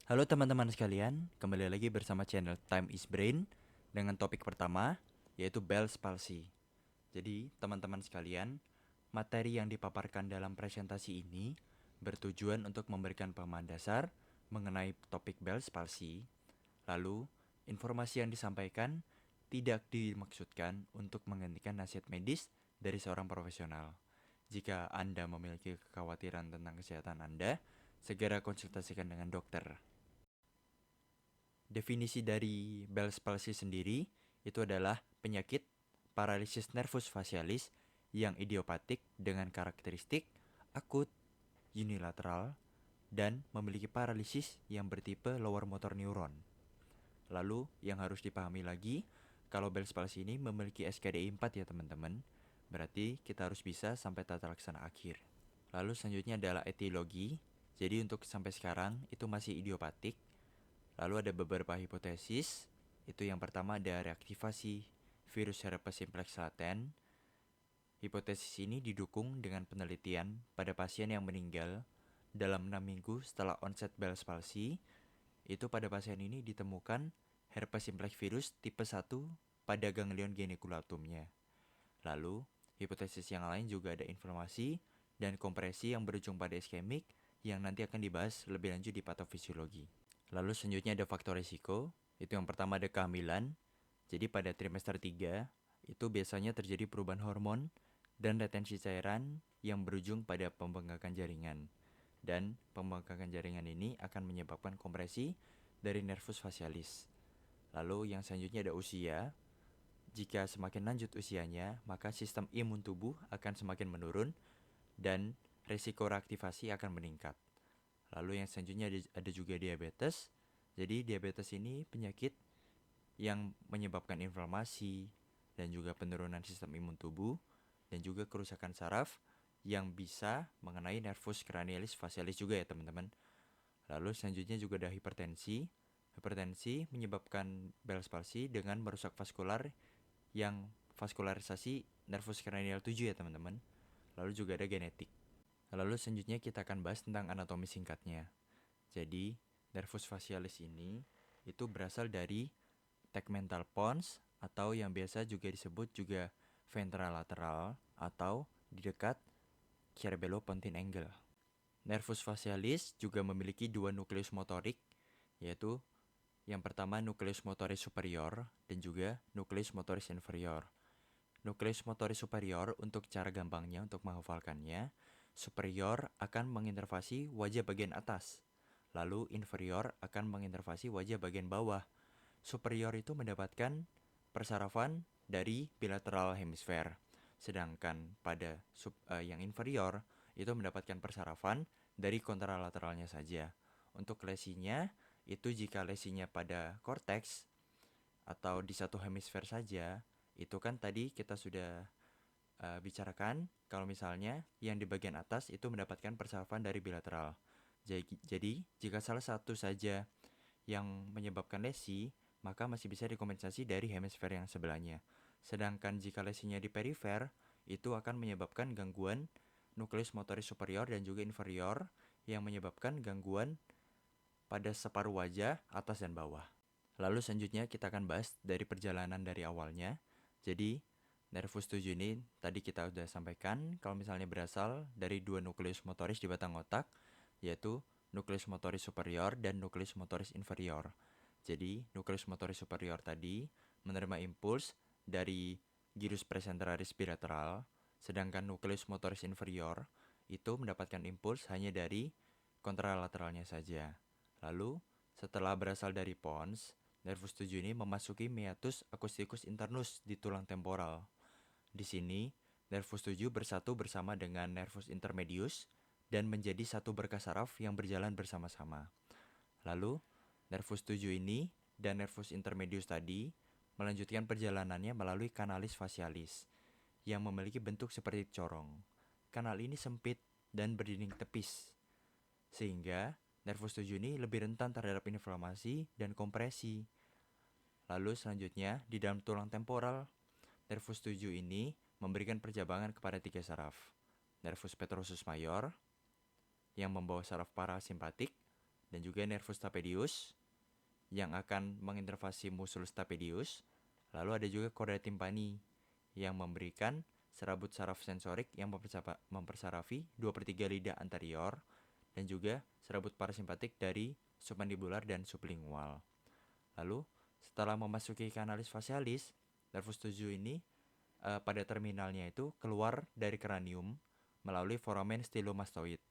Halo teman-teman sekalian, kembali lagi bersama channel Time is Brain dengan topik pertama yaitu Bell's palsy. Jadi, teman-teman sekalian, materi yang dipaparkan dalam presentasi ini bertujuan untuk memberikan pemahaman dasar mengenai topik Bell's palsy. Lalu, informasi yang disampaikan tidak dimaksudkan untuk menggantikan nasihat medis dari seorang profesional. Jika Anda memiliki kekhawatiran tentang kesehatan Anda, segera konsultasikan dengan dokter. Definisi dari Bell's palsy sendiri itu adalah penyakit paralisis nervus facialis yang idiopatik dengan karakteristik akut, unilateral, dan memiliki paralisis yang bertipe lower motor neuron. Lalu yang harus dipahami lagi, kalau Bell's palsy ini memiliki SKDI 4 ya teman-teman, berarti kita harus bisa sampai tata laksana akhir. Lalu selanjutnya adalah etiologi. Jadi untuk sampai sekarang itu masih idiopatik. Lalu ada beberapa hipotesis. Itu yang pertama ada reaktivasi virus herpes simplex laten. Hipotesis ini didukung dengan penelitian pada pasien yang meninggal dalam 6 minggu setelah onset Bell's palsy. Itu pada pasien ini ditemukan herpes simplex virus tipe 1 pada ganglion geniculatumnya. Lalu, hipotesis yang lain juga ada inflamasi dan kompresi yang berujung pada iskemik yang nanti akan dibahas lebih lanjut di patofisiologi. Lalu selanjutnya ada faktor risiko. Itu yang pertama ada kehamilan. Jadi pada trimester 3 itu biasanya terjadi perubahan hormon dan retensi cairan yang berujung pada pembengkakan jaringan. Dan pembengkakan jaringan ini akan menyebabkan kompresi dari nervus facialis. Lalu yang selanjutnya ada usia. Jika semakin lanjut usianya, maka sistem imun tubuh akan semakin menurun dan risiko reaktivasi akan meningkat. Lalu yang selanjutnya ada juga diabetes. Jadi diabetes ini penyakit yang menyebabkan inflamasi dan juga penurunan sistem imun tubuh dan juga kerusakan saraf yang bisa mengenai nervus cranialis facialis juga ya teman-teman. Lalu selanjutnya juga ada hipertensi. Hipertensi menyebabkan Bell's palsy dengan merusak vaskular yang vaskularisasi nervus cranial 7 ya teman-teman. Lalu juga ada genetik. Lalu selanjutnya kita akan bahas tentang anatomi singkatnya. Jadi, nervus facialis ini itu berasal dari tegmental pons atau yang biasa juga disebut juga ventrolateral atau di dekat cerebellopontine angle. Nervus facialis juga memiliki dua nukleus motorik, yaitu yang pertama nukleus motoris superior dan juga nukleus motoris inferior. Nukleus motoris superior untuk cara gampangnya untuk menghafalkannya, superior akan menginnervasi wajah bagian atas, lalu inferior akan menginnervasi wajah bagian bawah. Superior itu mendapatkan persarafan dari bilateral hemisfer, sedangkan pada yang inferior itu mendapatkan persarafan dari kontralateralnya saja. Untuk lesinya, itu jika lesinya pada korteks atau di satu hemisfer saja, itu kan tadi kita sudah bicarakan kalau misalnya yang di bagian atas itu mendapatkan persarafan dari bilateral. Jadi, jika salah satu saja yang menyebabkan lesi, maka masih bisa dikompensasi dari hemisfer yang sebelahnya. Sedangkan jika lesinya di perifer, itu akan menyebabkan gangguan nukleus motoris superior dan juga inferior yang menyebabkan gangguan pada separuh wajah atas dan bawah. Lalu selanjutnya kita akan bahas dari perjalanan dari awalnya. Jadi, nervus 7 ini tadi kita sudah sampaikan kalau misalnya berasal dari dua nukleus motoris di batang otak, yaitu nukleus motoris superior dan nukleus motoris inferior. Jadi, nukleus motoris superior tadi menerima impuls dari gyrus presentralis bilateral, sedangkan nukleus motoris inferior itu mendapatkan impuls hanya dari kontralateralnya saja. Lalu, setelah berasal dari pons, nervus 7 ini memasuki meatus acousticus internus di tulang temporal. Di sini, nervus 7 bersatu bersama dengan nervus intermedius dan menjadi satu berkas saraf yang berjalan bersama-sama. Lalu, nervus 7 ini dan nervus intermedius tadi melanjutkan perjalanannya melalui kanalis facialis yang memiliki bentuk seperti corong. Kanal ini sempit dan berdinding tepis, sehingga nervus 7 ini lebih rentan terhadap inflamasi dan kompresi. Lalu selanjutnya, di dalam tulang temporal, nervus 7 ini memberikan percabangan kepada tiga saraf. Nervus petrosus mayor yang membawa saraf parasimpatik, dan juga nervus stapedius yang akan menginnervasi musculus stapedius. Lalu ada juga chorda tympani yang memberikan serabut saraf sensorik yang mempersarafi 2/3 lidah anterior dan juga serabut parasimpatik dari submandibular dan sublingual. Lalu setelah memasuki kanalis facialis, nervus 7 ini pada terminalnya itu keluar dari kranium melalui foramen stylomastoid.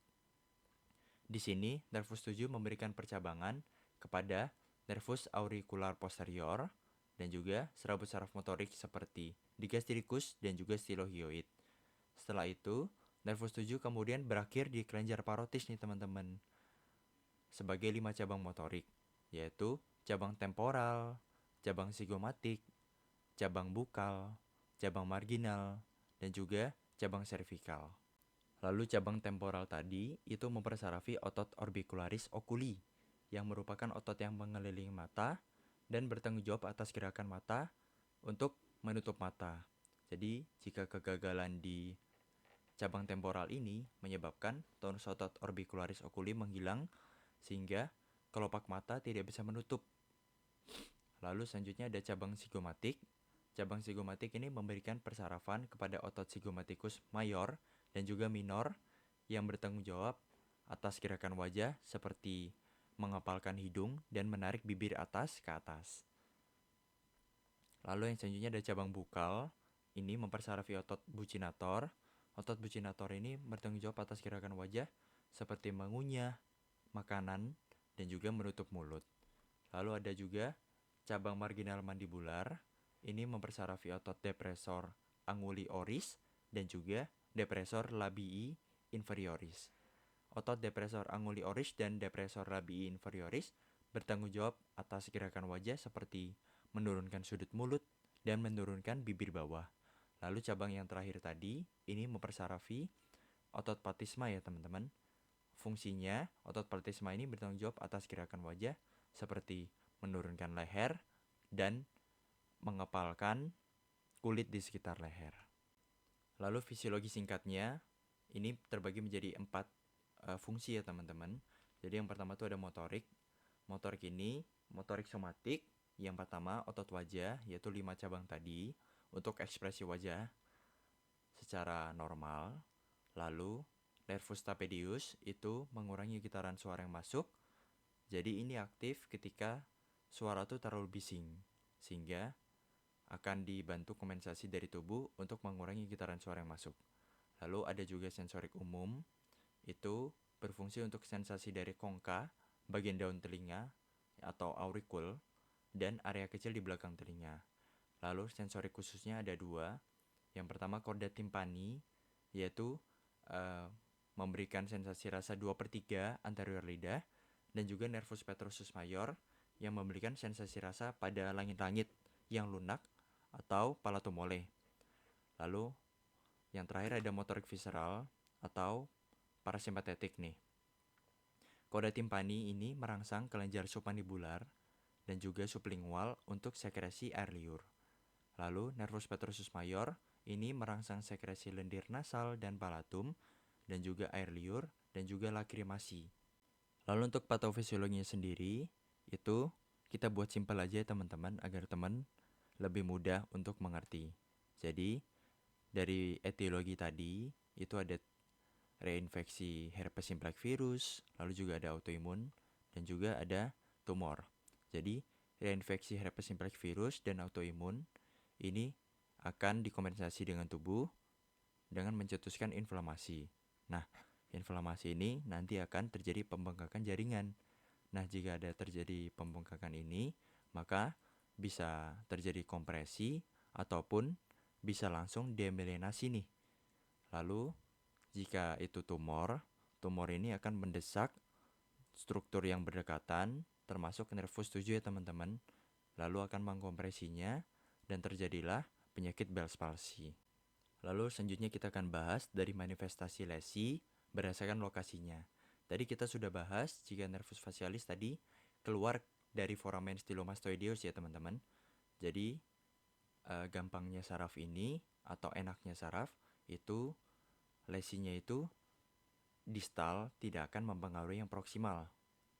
Di sini nervus 7 memberikan percabangan kepada nervus auricular posterior dan juga serabut saraf motorik seperti digastricus dan juga stylohyoid. Setelah itu, nervus 7 kemudian berakhir di kelenjar parotis nih teman-teman. Sebagai 5 cabang motorik, yaitu cabang temporal, cabang sigomatik, cabang bukal, cabang marginal, dan juga cabang cervical. Lalu cabang temporal tadi itu mempersarafi otot orbicularis oculi yang merupakan otot yang mengelilingi mata dan bertanggung jawab atas gerakan mata untuk menutup mata. Jadi, jika kegagalan di cabang temporal ini menyebabkan tonus otot orbicularis oculi menghilang sehingga kelopak mata tidak bisa menutup. Lalu selanjutnya ada cabang sigomatik. Cabang sigomatik ini memberikan persarafan kepada otot sigomaticus mayor dan juga minor yang bertanggung jawab atas gerakan wajah seperti mengepalkan hidung dan menarik bibir atas ke atas. Lalu yang selanjutnya ada cabang bukal. Ini mempersarafi otot buccinator. Otot buccinator ini bertanggung jawab atas gerakan wajah seperti mengunyah makanan dan juga menutup mulut. Lalu ada juga cabang marginal mandibular. Ini mempersarafi otot depressor anguli oris dan juga depressor labii inferioris. Otot depressor anguli oris dan depressor labii inferioris bertanggung jawab atas gerakan wajah seperti menurunkan sudut mulut dan menurunkan bibir bawah. Lalu cabang yang terakhir tadi ini mempersarafi otot platysma ya teman-teman. Fungsinya otot platysma ini bertanggung jawab atas gerakan wajah seperti menurunkan leher dan mengepalkan kulit di sekitar leher. Lalu fisiologi singkatnya ini terbagi menjadi 4 fungsi ya teman-teman. Jadi yang pertama itu ada motorik. Motorik ini motorik somatik. Yang pertama otot wajah yaitu 5 cabang tadi untuk ekspresi wajah secara normal. Lalu nervus stapedius itu mengurangi getaran suara yang masuk. Jadi ini aktif ketika suara itu terlalu bising sehingga akan dibantu kompensasi dari tubuh untuk mengurangi getaran suara yang masuk. Lalu ada juga sensorik umum, itu berfungsi untuk sensasi dari kongka, bagian daun telinga atau auricul, dan area kecil di belakang telinga. Lalu sensorik khususnya ada 2. Yang pertama chorda tympani, yaitu memberikan sensasi rasa 2/3 anterior lidah, dan juga nervus petrosus mayor yang memberikan sensasi rasa pada langit-langit yang lunak atau palatomole. Lalu yang terakhir ada motorik visceral atau parasimpatetik nih. Chorda tympani ini merangsang kelenjar submandibular dan juga sublingual untuk sekresi air liur. Lalu nervus petrosus mayor ini merangsang sekresi lendir nasal dan palatum dan juga air liur dan juga lakrimasi. Lalu untuk patofisiologinya sendiri itu kita buat simpel aja ya teman-teman agar teman lebih mudah untuk mengerti. Jadi dari etiologi tadi itu ada reinfeksi herpes simplex virus, lalu juga ada autoimun dan juga ada tumor. Jadi reinfeksi herpes simplex virus dan autoimun ini akan dikompensasi dengan tubuh dengan mencetuskan inflamasi. Nah, inflamasi ini nanti akan terjadi pembengkakan jaringan. Nah, jika ada terjadi pembengkakan ini, maka bisa terjadi kompresi ataupun bisa langsung demyelinasi nih. Lalu jika itu tumor ini akan mendesak struktur yang berdekatan termasuk nervus 7 ya teman-teman. Lalu akan mengkompresinya dan terjadilah penyakit Bell's palsy. Lalu selanjutnya kita akan bahas dari manifestasi lesi berdasarkan lokasinya. Tadi kita sudah bahas jika nervus facialis tadi keluar dari foramen stylomastoideus ya teman-teman. Jadi gampangnya saraf ini atau enaknya saraf itu lesinya itu distal tidak akan mempengaruhi yang proksimal.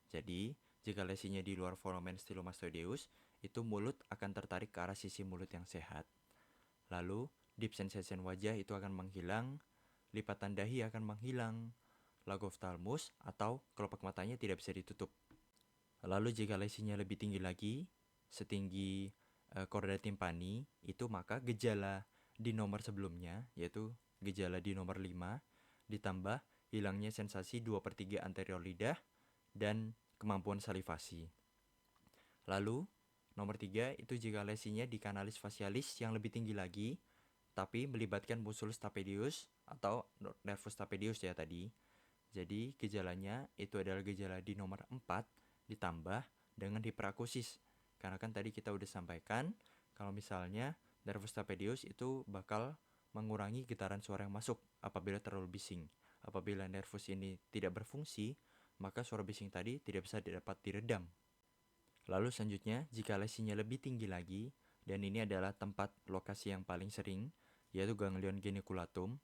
Jadi, jika lesinya di luar foramen stylomastoideus, itu mulut akan tertarik ke arah sisi mulut yang sehat. Lalu, deep sensation wajah itu akan menghilang, lipatan dahi akan menghilang, lagophthalmus atau kelopak matanya tidak bisa ditutup. Lalu jika lesinya lebih tinggi lagi, setinggi chorda tympani, itu maka gejala di nomor sebelumnya, yaitu gejala di nomor 5, ditambah hilangnya sensasi 2/3 anterior lidah dan kemampuan salivasi. Lalu, nomor 3 itu jika lesinya di kanalis facialis yang lebih tinggi lagi, tapi melibatkan musculus tapedeus atau nervus tapedeus ya tadi. Jadi gejalanya itu adalah gejala di nomor 4 ditambah dengan hiperakusis. Karena kan tadi kita udah sampaikan kalau misalnya nervus tapedeus itu bakal mengurangi getaran suara yang masuk apabila terlalu bising. Apabila nervus ini tidak berfungsi, maka suara bising tadi tidak bisa dapat diredam. Lalu selanjutnya, jika lesinya lebih tinggi lagi, dan ini adalah tempat lokasi yang paling sering, yaitu ganglion geniculatum,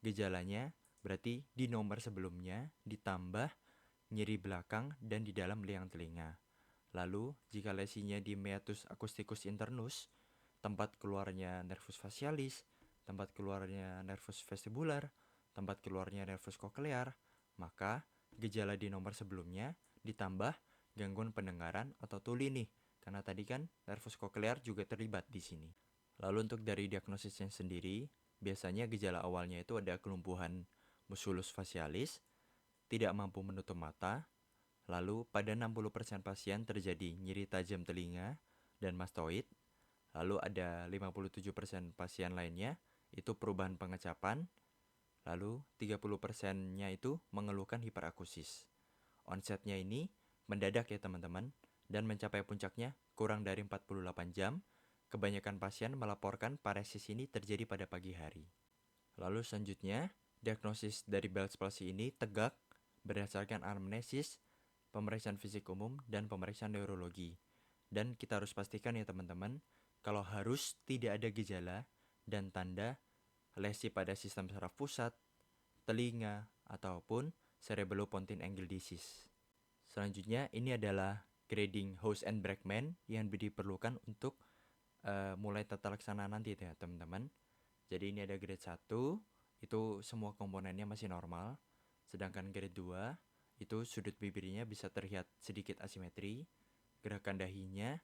gejalanya berarti di nomor sebelumnya ditambah nyeri belakang dan di dalam liang telinga. Lalu, jika lesinya di meatus acousticus internus, tempat keluarnya nervus facialis, tempat keluarnya nervus vestibular, tempat keluarnya nervus cochlear, maka gejala di nomor sebelumnya ditambah gangguan pendengaran atau tuli nih, karena tadi kan nervus cochlear juga terlibat di sini. Lalu untuk dari diagnosisnya sendiri, biasanya gejala awalnya itu ada kelumpuhan musculus facialis, tidak mampu menutup mata, lalu pada 60% pasien terjadi nyeri tajam telinga dan mastoid, lalu ada 57% pasien lainnya itu perubahan pengecapan, lalu 30%-nya itu mengeluhkan hiperakusis. Onsetnya ini mendadak ya teman-teman, dan mencapai puncaknya kurang dari 48 jam. Kebanyakan pasien melaporkan paresis ini terjadi pada pagi hari. Lalu selanjutnya, diagnosis dari Bell's palsy ini tegak berdasarkan anamnesis, pemeriksaan fisik umum, dan pemeriksaan neurologi. Dan kita harus pastikan ya teman-teman, kalau harus tidak ada gejala dan tanda lesi pada sistem saraf pusat, telinga, ataupun cerebellopontine angle disease. Selanjutnya, ini adalah grading House and Brackman yang diperlukan untuk mulai tata laksana nanti ya teman-teman. Jadi ini ada grade 1, itu semua komponennya masih normal. Sedangkan grade 2, itu sudut bibirnya bisa terlihat sedikit asimetri. Gerakan dahinya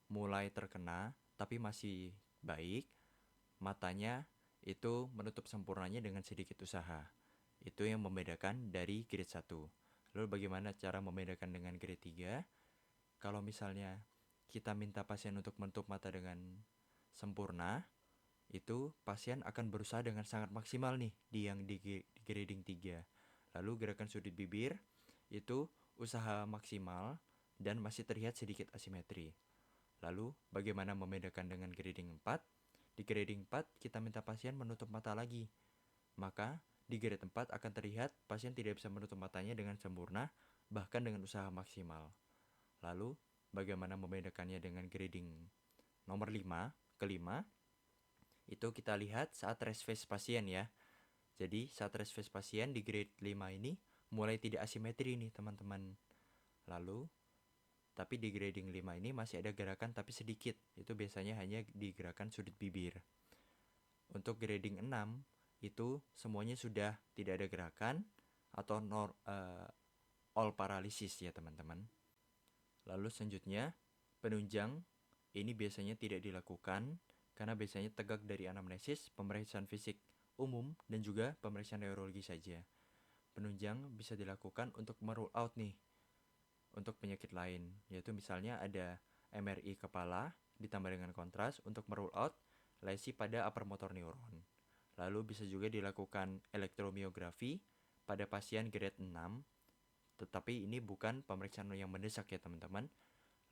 mulai terkena, tapi masih baik. Matanya itu menutup sempurnanya dengan sedikit usaha. Itu yang membedakan dari grade 1. Lalu bagaimana cara membedakan dengan grade 3? Kalau misalnya kita minta pasien untuk menutup mata dengan sempurna, itu pasien akan berusaha dengan sangat maksimal nih di grading 3. Lalu gerakan sudut bibir itu usaha maksimal dan masih terlihat sedikit asimetri. Lalu bagaimana membedakan dengan grading 4? Di grading 4 kita minta pasien menutup mata lagi. Maka di grade 4 akan terlihat pasien tidak bisa menutup matanya dengan sempurna, bahkan dengan usaha maksimal. Lalu bagaimana membedakannya dengan grading nomor 5, kelima, itu kita lihat saat rest phase pasien ya. Jadi saat rest phase pasien di grade 5 ini mulai tidak asimetri nih teman-teman. Lalu tapi di grading 5 ini masih ada gerakan tapi sedikit. Itu biasanya hanya di gerakan sudut bibir. Untuk grading 6 itu semuanya sudah tidak ada gerakan atau all paralysis ya teman-teman. Lalu selanjutnya, penunjang ini biasanya tidak dilakukan karena biasanya tegak dari anamnesis, pemeriksaan fisik umum, dan juga pemeriksaan neurologi saja. Penunjang bisa dilakukan untuk merule out nih untuk penyakit lain, yaitu misalnya ada MRI kepala ditambah dengan kontras untuk merule out lesi pada upper motor neuron. Lalu bisa juga dilakukan elektromiografi pada pasien grade 6, tetapi ini bukan pemeriksaan yang mendesak ya teman-teman.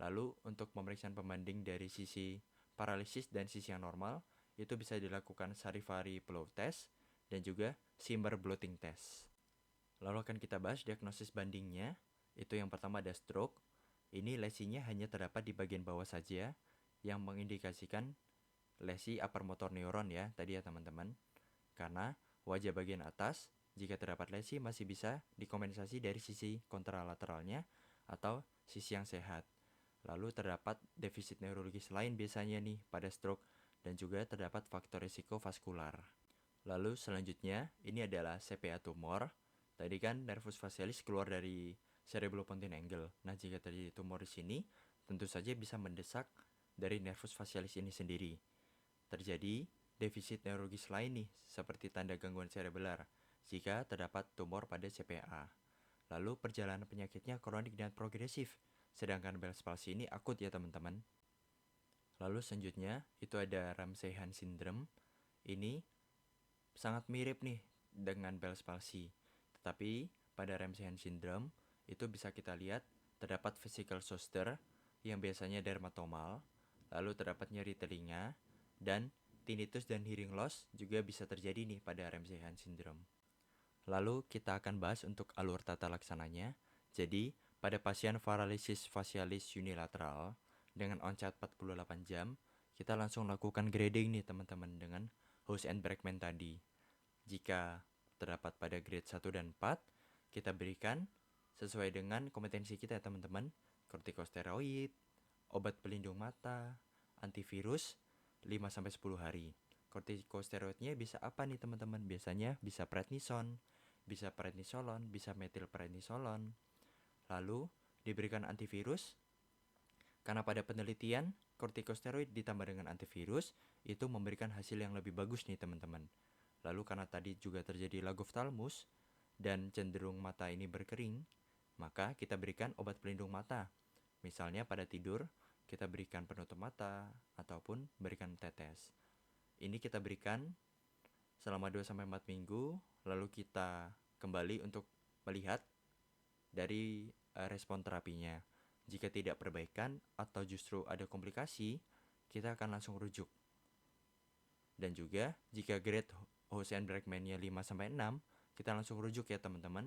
Lalu untuk pemeriksaan pembanding dari sisi paralisis dan sisi yang normal, itu bisa dilakukan Charivari flow test dan juga Simber blotting test. Lalu akan kita bahas diagnosis bandingnya. Itu yang pertama ada stroke. Ini lesinya hanya terdapat di bagian bawah saja, yang mengindikasikan lesi upper motor neuron ya tadi ya teman-teman. Karena wajah bagian atas jika terdapat lesi masih bisa dikompensasi dari sisi kontralateralnya atau sisi yang sehat. Lalu terdapat defisit neurologis lain biasanya nih pada stroke dan juga terdapat faktor risiko vaskular. Lalu selanjutnya ini adalah CPA tumor. Tadi kan nervus facialis keluar dari cerebropontine angle. Nah, jika terjadi tumor di sini, tentu saja bisa mendesak dari nervus facialis ini sendiri. Terjadi defisit neurologis lain nih, seperti tanda gangguan cerebellar jika terdapat tumor pada CPA. Lalu perjalanan penyakitnya kronik dan progresif, sedangkan Bell's palsy ini akut ya teman-teman. Lalu selanjutnya itu ada Ramsay-Hunt syndrome. Ini sangat mirip nih dengan Bell's palsy. Tetapi pada Ramsay-Hunt syndrome itu bisa kita lihat terdapat vesicle zoster yang biasanya dermatomal, lalu terdapat nyeri telinga, dan tinnitus dan hearing loss juga bisa terjadi nih pada Ramsay-Hunt syndrome. Lalu kita akan bahas untuk alur tata laksananya. Jadi, pada pasien paralysis facialis unilateral dengan onset 48 jam, kita langsung lakukan grading nih teman-teman dengan House and Brackman tadi. Jika terdapat pada grade 1 dan 4, kita berikan sesuai dengan kompetensi kita ya teman-teman, kortikosteroid, obat pelindung mata, antivirus 5-10 hari. Kortikosteroidnya bisa apa nih teman-teman? Biasanya bisa prednison, bisa prednisolon, bisa metilprednisolon. Lalu diberikan antivirus karena pada penelitian kortikosteroid ditambah dengan antivirus itu memberikan hasil yang lebih bagus nih teman-teman. Lalu karena tadi juga terjadi lagophthalmus dan cenderung mata ini berkering, maka kita berikan obat pelindung mata. Misalnya pada tidur kita berikan penutup mata ataupun berikan tetes. Ini kita berikan selama 2-4 minggu, lalu kita kembali untuk melihat dari respon terapinya. Jika tidak perbaikan atau justru ada komplikasi, kita akan langsung rujuk. Dan juga jika grade House and Brackman-nya 5-6, kita langsung rujuk ya teman-teman.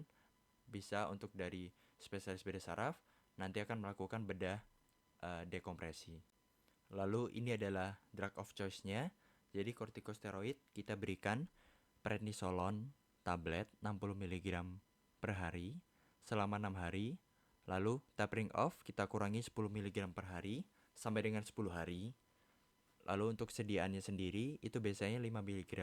Bisa untuk dari spesialis bedah saraf, nanti akan melakukan bedah dekompresi. Lalu ini adalah drug of choice-nya. Jadi kortikosteroid kita berikan prednisolon tablet 60 mg per hari selama 6 hari. Lalu tapering off kita kurangi 10 mg per hari sampai dengan 10 hari. Lalu untuk sediaannya sendiri itu biasanya 5 mg.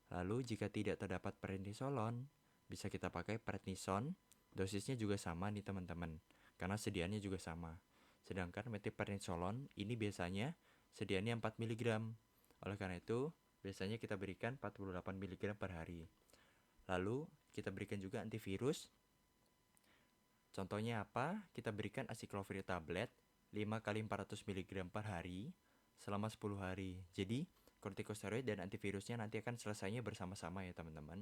Lalu jika tidak terdapat prednisolon, bisa kita pakai prednison. Dosisnya juga sama nih teman-teman, karena sediaannya juga sama. Sedangkan metilprednisolon ini biasanya sediaannya 4 mg. Oleh karena itu, biasanya kita berikan 48 mg per hari. Lalu kita berikan juga antivirus. Contohnya apa? Kita berikan aciclovir tablet 5 kali 400 mg per hari selama 10 hari. Jadi, kortikosteroid dan antivirusnya nanti akan selesainya bersama-sama ya teman-teman.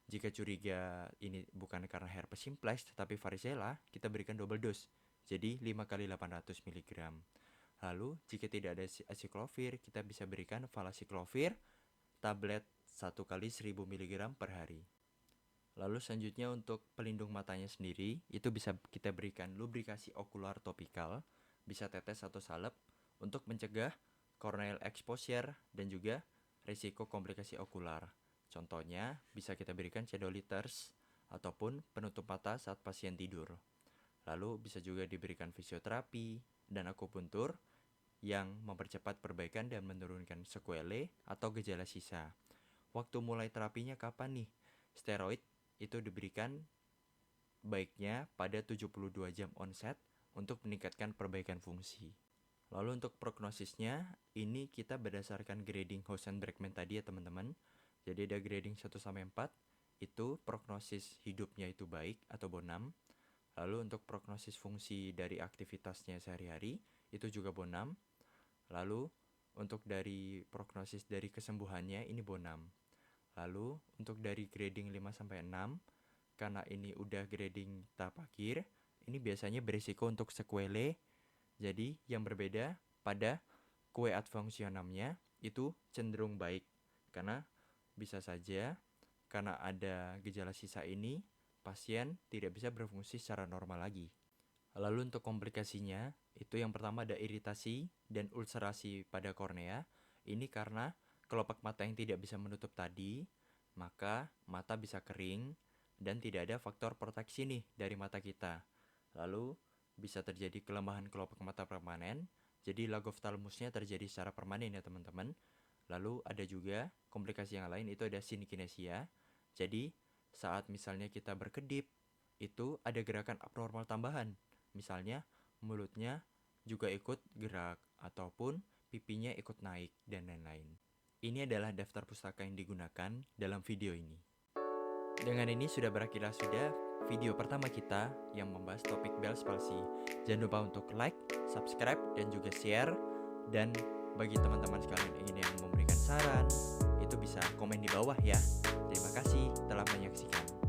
Jika curiga ini bukan karena herpes simplex tetapi varicella, kita berikan double dose. Jadi 5 kali 800 mg. Lalu jika tidak ada aciclovir, kita bisa berikan valaciclovir tablet 1 kali 1000 mg per hari. Lalu selanjutnya untuk pelindung matanya sendiri, itu bisa kita berikan lubrikasi okular topikal, bisa tetes atau salep untuk mencegah corneal exposure dan juga risiko komplikasi okular. Contohnya bisa kita berikan chedoliters ataupun penutup mata saat pasien tidur. Lalu bisa juga diberikan fisioterapi dan akupuntur yang mempercepat perbaikan dan menurunkan sequelae atau gejala sisa. Waktu mulai terapinya kapan nih? Steroid itu diberikan baiknya pada 72 jam onset untuk meningkatkan perbaikan fungsi. Lalu untuk prognosisnya, ini kita berdasarkan grading House and Brackman tadi ya teman-teman. Jadi ada grading 1-4, itu prognosis hidupnya itu baik atau bonam. Lalu untuk prognosis fungsi dari aktivitasnya sehari-hari, itu juga bonam. Lalu untuk dari prognosis dari kesembuhannya, ini bonam. Lalu untuk dari grading 5-6, karena ini udah grading tahap akhir, ini biasanya berisiko untuk sequelae. Jadi yang berbeda pada kue ad functionamnya itu cenderung baik, karena bisa saja karena ada gejala sisa ini, pasien tidak bisa berfungsi secara normal lagi. Lalu untuk komplikasinya, itu yang pertama ada iritasi dan ulcerasi pada kornea. Ini karena kelopak mata yang tidak bisa menutup tadi, maka mata bisa kering dan tidak ada faktor proteksi nih dari mata kita. Lalu bisa terjadi kelemahan kelopak mata permanen, jadi lagophthalmusnya terjadi secara permanen ya teman-teman. Lalu ada juga komplikasi yang lain, itu ada sinekinesia. Jadi saat misalnya kita berkedip, itu ada gerakan abnormal tambahan. Misalnya mulutnya juga ikut gerak ataupun pipinya ikut naik dan lain-lain. Ini adalah daftar pustaka yang digunakan dalam video ini. Dengan ini sudah berakhirlah sudah video pertama kita yang membahas topik Bell's palsy. Jangan lupa untuk like, subscribe, dan juga share. Dan bagi teman-teman sekalian yang ingin memberikan saran, itu bisa komen di bawah ya. Terima kasih telah menyaksikan.